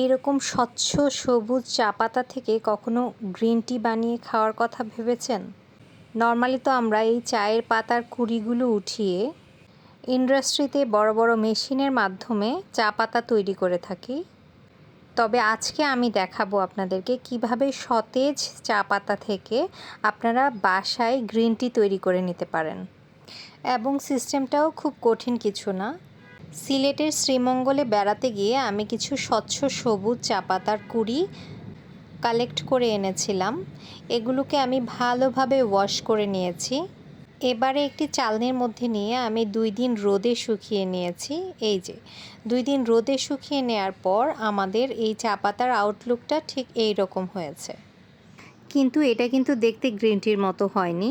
এরকম স্বচ্ছ সবুজ চা পাতা থেকে কখনো গ্রিন টি বানিয়ে খাওয়ার কথা ভেবেছেন? নর্মালি তো আমরা এই চায়ের পাতার কুঁড়িগুলো উঠিয়ে ইন্ডাস্ট্রিতে বড় বড় মেশিনের মাধ্যমে চা পাতা তৈরি করে থাকি। তবে আজকে আমি দেখাবো আপনাদেরকে কিভাবে সতেজ চা পাতা থেকে আপনারা বাসায় গ্রিন টি তৈরি করে নিতে পারেন। এবং সিস্টেমটাও খুব কঠিন কিছু না। সিলেটের শ্রীমঙ্গলে বেড়াতে গিয়ে আমি কিছু স্বচ্ছ সবুজ চা পাতার কুঁড়ি কালেক্ট করে এনেছিলাম। এগুলোকে আমি ভালোভাবে ওয়াশ করে নিয়েছি। এবারে একটি চালনির মধ্যে নিয়ে আমি 2 দিন রোদে শুকিয়ে নিয়েছি। এই যে 2 দিন রোদে শুকিয়ে নেওয়ার পর আমাদের এই চা পাতার আউটলুকটা ঠিক এই রকম হয়েছে। কিন্তু এটা কিন্তু দেখতে গ্রিন টির মতো হয়নি।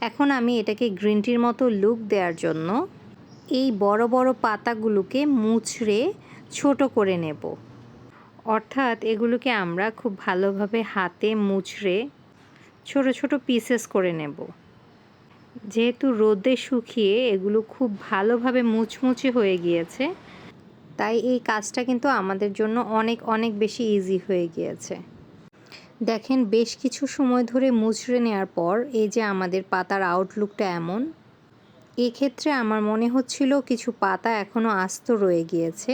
এখন আমি এটাকে গ্রিন টির মতো লুক দেওয়ার জন্য এই বড় বড় পাতাগুলোকে মুচড়ে ছোট করে নেব। অর্থাৎ এগুলোকে আমরা খুব ভালোভাবে হাতে মুচড়ে ছোট ছোট পিসেস করে নেব। যেহেতু রোদে শুকিয়ে এগুলো খুব ভালোভাবে মুচমুচে হয়ে গিয়েছে, তাই এই কাজটা কিন্তু আমাদের জন্য অনেক অনেক বেশি ইজি হয়ে গিয়েছে। দেখেন বেশ কিছু সময় ধরে মুচড়ে নেওয়ার পর এই যে আমাদের পাতার আউটলুকটা এমন। এক্ষেত্রে আমার মনে হচ্ছিল কিছু পাতা এখনও আস্ত রয়ে গিয়েছে,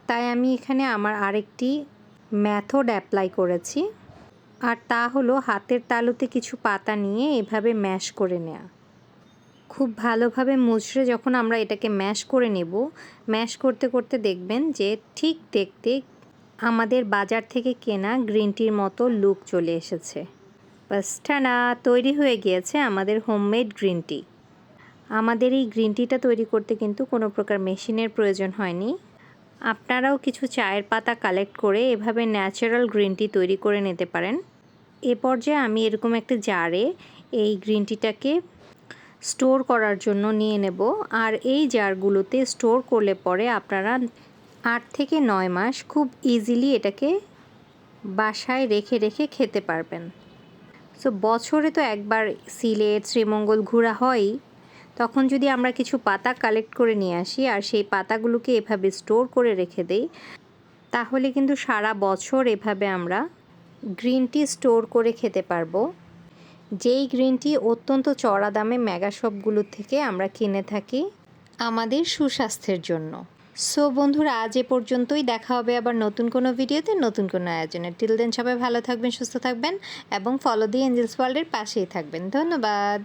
তাই আমি এখানে আমার আরেকটি মেথড অ্যাপ্লাই করেছি। আর তা হলো হাতের তালুতে কিছু পাতা নিয়ে এভাবে ম্যাশ করে নেওয়া। খুব ভালোভাবে মুচড়ে যখন আমরা এটাকে ম্যাশ করে নেব, ম্যাশ করতে করতে দেখবেন যে ঠিক দেখতে আমাদের বাজার থেকে কেনা গ্রিন টির মতো লুক চলে এসেছে। বাস টানা, তৈরি হয়ে গিয়েছে আমাদের হোমমেড গ্রিন টি। আমাদের এই গ্রিন টিটা তৈরি করতে কিন্তু কোনো প্রকার মেশিনের প্রয়োজন হয়নি। আপনারাও কিছু চায়ের পাতা কালেক্ট করে এভাবে ন্যাচারাল গ্রিন টি তৈরি করে নিতে পারেন। এ পর্যায়ে আমি এরকম একটা জারে এই গ্রিন টিটাকে স্টোর করার জন্য নিয়ে নেব। আর এই জারগুলোতে স্টোর করলে পরে আপনারা 8 থেকে 9 মাস খুব ইজিলি এটাকে বাসায় রেখে রেখে খেতে পারবেন। সো বছরে তো একবার সিলেট শ্রীমঙ্গল ঘোরা হয়ই, তখন যদি আমরা কিছু পাতা কালেক্ট করে নিয়ে আসি আর সেই পাতাগুলোকে এভাবে স্টোর করে রেখে দেই, তাহলে কিন্তু সারা বছর এভাবে আমরা গ্রিন টি স্টোর করে খেতে পারবো। যেই গ্রিন টি অত্যন্ত চড়া দামে মেগা শপগুলোর থেকে আমরা কিনে থাকি আমাদের সুস্বাস্থ্যের জন্য। সো বন্ধুরা, আজ এ পর্যন্তই। দেখা হবে আবার নতুন কোনো ভিডিওতে, নতুন কোনো আয়োজনে। টিল দেন সবাই ভালো থাকবেন, সুস্থ থাকবেন এবং ফলো দি এঞ্জেলস ওয়ার্ল্ডের পাশেই থাকবেন। ধন্যবাদ।